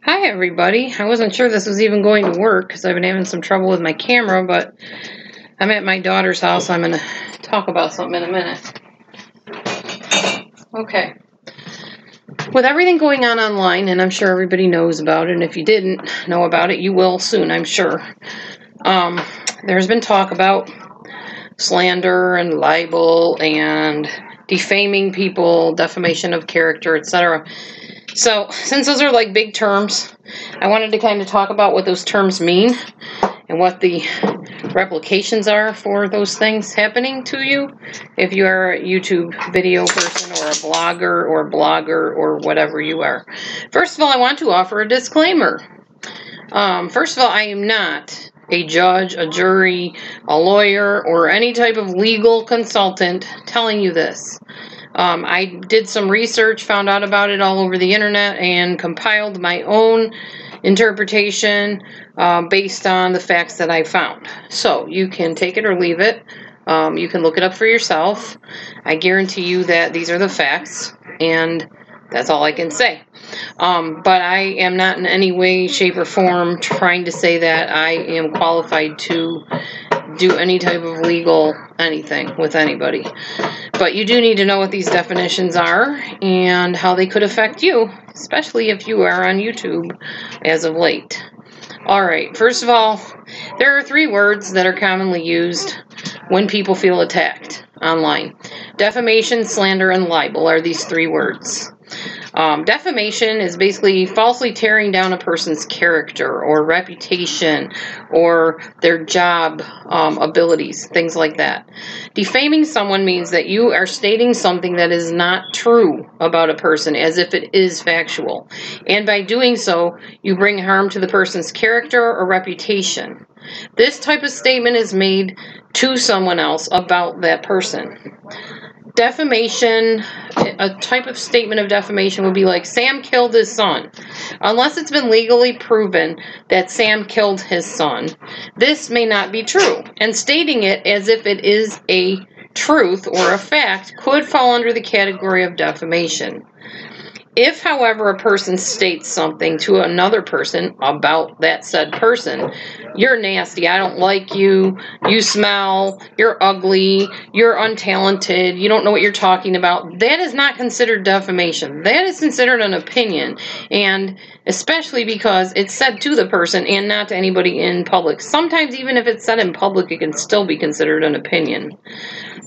Hi everybody. I wasn't sure this was even going to work because I've been having some trouble with my camera, but I'm at my daughter's house. I'm going to talk about something in a minute. Okay. With everything going on online, and I'm sure everybody knows about it, and if you didn't know about it, you will soon, I'm sure. There's been talk about slander and libel and defaming people, defamation of character, etc. So, since those are like big terms, I wanted to kind of talk about what those terms mean and what the replications are for those things happening to you if you are a YouTube video person or a blogger or whatever you are. First of all, I want to offer a disclaimer. First of all, I am not a judge, a jury, a lawyer, or any type of legal consultant telling you this. I did some research, found out about it all over the internet, and compiled my own interpretation based on the facts that I found. So you can take it or leave it. You can look it up for yourself. I guarantee you that these are the facts, and that's all I can say. But I am not in any way, shape, or form trying to say that I am qualified to do any type of legal anything with anybody. But you do need to know what these definitions are and how they could affect you, especially if you are on YouTube as of late. Alright, first of all, there are 3 words that are commonly used when people feel attacked online. Defamation, slander, and libel are these 3 words. Defamation is basically falsely tearing down a person's character or reputation or their job abilities, things like that. Defaming someone means that you are stating something that is not true about a person as if it is factual. And by doing so, you bring harm to the person's character or reputation. This type of statement is made to someone else about that person. Defamation, a type of statement of defamation would be like, Sam killed his son. Unless it's been legally proven that Sam killed his son, this may not be true. And stating it as if it is a truth or a fact could fall under the category of defamation. If, however, a person states something to another person about that said person, you're nasty, I don't like you, you smell, you're ugly, you're untalented, you don't know what you're talking about, that is not considered defamation. That is considered an opinion, and especially because it's said to the person and not to anybody in public. Sometimes even if it's said in public, it can still be considered an opinion.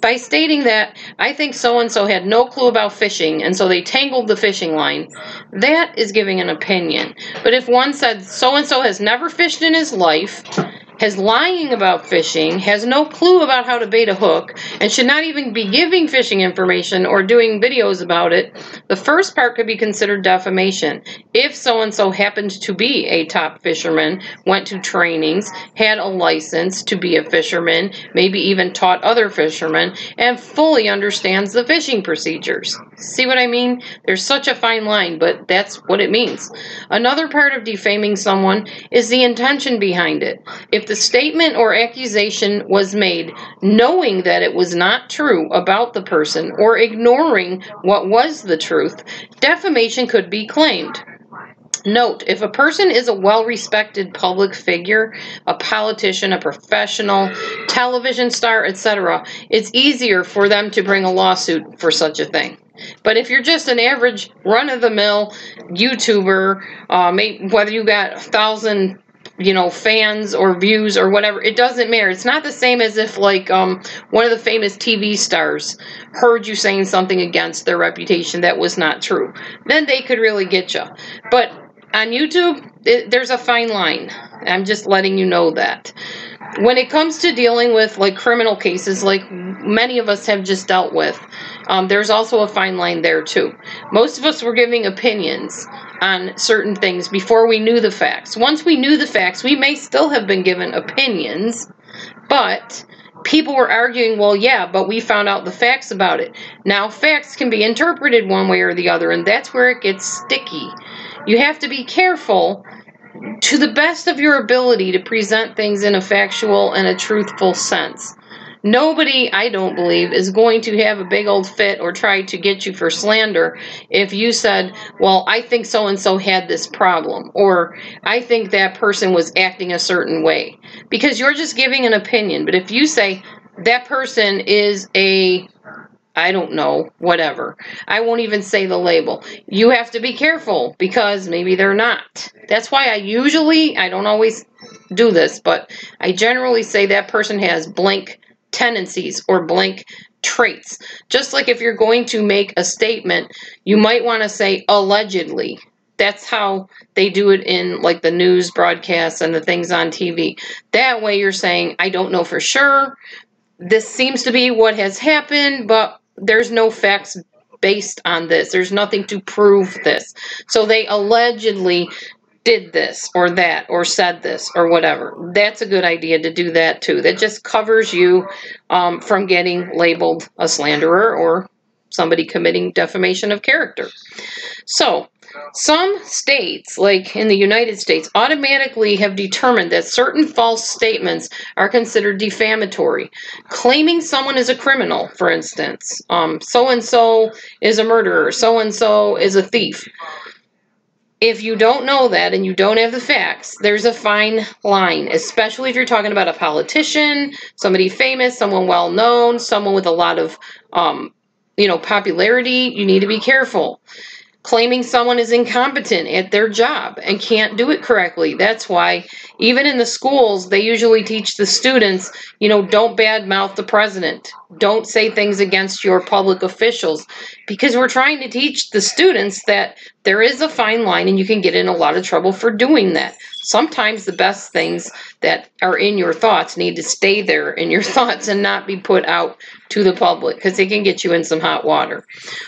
By stating that, I think so-and-so had no clue about fishing, and so they tangled the fishing line, that is giving an opinion. But if one said so-and-so has never fished in his life, has lying about fishing, has no clue about how to bait a hook, and should not even be giving fishing information or doing videos about it, the first part could be considered defamation. If so-and-so happened to be a top fisherman, went to trainings, had a license to be a fisherman, maybe even taught other fishermen, and fully understands the fishing procedures. See what I mean? There's such a fine line, but that's what it means. Another part of defaming someone is the intention behind it. If the statement or accusation was made knowing that it was not true about the person or ignoring what was the truth, defamation could be claimed. Note, if a person is a well-respected public figure, a politician, a professional, television star, etc., it's easier for them to bring a lawsuit for such a thing. But if you're just an average run-of-the-mill YouTuber, whether you got 1,000 fans or views or whatever, it doesn't matter. It's not the same as if like one of the famous TV stars heard you saying something against their reputation that was not true. Then they could really get you. But on YouTube, there's a fine line. I'm just letting you know that. When it comes to dealing with like criminal cases, like many of us have just dealt with, there's also a fine line there too. Most of us were giving opinions on certain things before we knew the facts. Once we knew the facts, we may still have been given opinions, but people were arguing, well, yeah, but we found out the facts about it. Now, facts can be interpreted one way or the other, and that's where it gets sticky. You have to be careful to the best of your ability to present things in a factual and a truthful sense. Nobody, I don't believe, is going to have a big old fit or try to get you for slander if you said, well, I think so-and-so had this problem, or I think that person was acting a certain way, because you're just giving an opinion. But if you say that person is I don't know, whatever. I won't even say the label. You have to be careful because maybe they're not. That's why I don't always do this, but I generally say that person has blank tendencies or blank traits. Just like if you're going to make a statement, you might want to say allegedly. That's how they do it in like the news broadcasts and the things on TV. That way you're saying, I don't know for sure. This seems to be what has happened, but there's no facts based on this. There's nothing to prove this. So they allegedly did this or that or said this or whatever. That's a good idea to do that too. That just covers you from getting labeled a slanderer or somebody committing defamation of character. So some states, like in the United States, automatically have determined that certain false statements are considered defamatory. Claiming someone is a criminal, for instance, so-and-so is a murderer, so-and-so is a thief. If you don't know that and you don't have the facts, there's a fine line, especially if you're talking about a politician, somebody famous, someone well-known, someone with a lot of, popularity. You need to be careful. Claiming someone is incompetent at their job and can't do it correctly. That's why even in the schools, they usually teach the students, don't badmouth the president. Don't say things against your public officials, because we're trying to teach the students that there is a fine line and you can get in a lot of trouble for doing that. Sometimes the best things that are in your thoughts need to stay there in your thoughts and not be put out to the public, because they can get you in some hot water.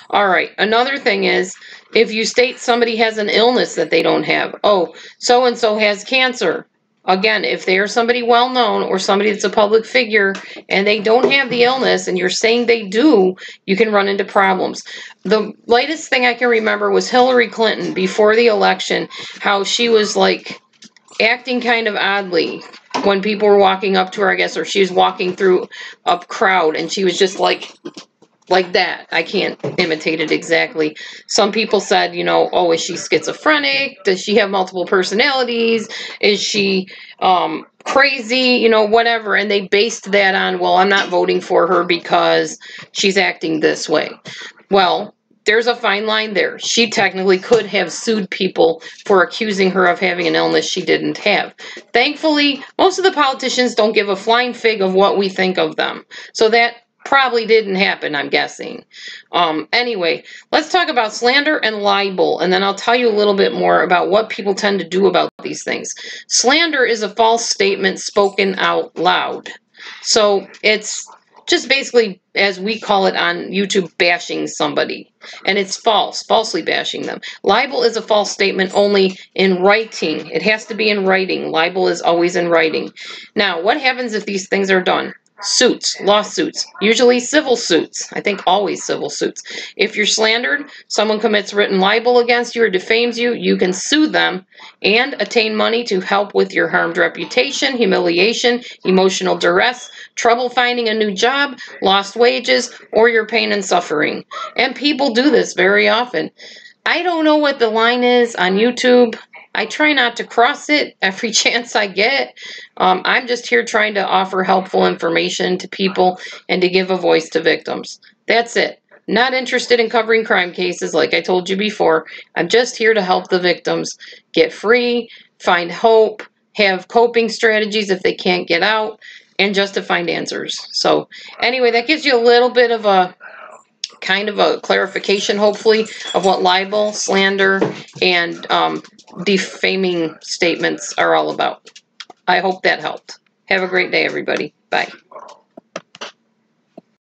All right, another thing is, if you state somebody has an illness that they don't have, oh, so-and-so has cancer. Again, if they are somebody well-known or somebody that's a public figure and they don't have the illness and you're saying they do, you can run into problems. The latest thing I can remember was Hillary Clinton before the election, how she was like acting kind of oddly when people were walking up to her, I guess, or she was walking through a crowd and she was just like that. I can't imitate it exactly. Some people said, oh, is she schizophrenic? Does she have multiple personalities? Is she crazy? Whatever. And they based that on, well, I'm not voting for her because she's acting this way. Well, there's a fine line there. She technically could have sued people for accusing her of having an illness she didn't have. Thankfully, most of the politicians don't give a flying fig of what we think of them. So that probably didn't happen, I'm guessing. Anyway, let's talk about slander and libel, and then I'll tell you a little bit more about what people tend to do about these things. Slander is a false statement spoken out loud. So it's just basically, as we call it on YouTube, bashing somebody. And it's false, falsely bashing them. Libel is a false statement only in writing. It has to be in writing. Libel is always in writing. Now, what happens if these things are done? Suits, lawsuits, usually civil suits. I think always civil suits. If you're slandered, someone commits written libel against you or defames you, you can sue them and attain money to help with your harmed reputation, humiliation, emotional duress, trouble finding a new job, lost wages, or your pain and suffering. And people do this very often. I don't know what the line is on YouTube. I try not to cross it every chance I get. I'm just here trying to offer helpful information to people and to give a voice to victims. That's it. Not interested in covering crime cases like I told you before. I'm just here to help the victims get free, find hope, have coping strategies if they can't get out, and just to find answers. So anyway, that gives you a little bit of a kind of a clarification, hopefully, of what libel, slander, and defaming statements are all about. I hope that helped. Have a great day, everybody. Bye.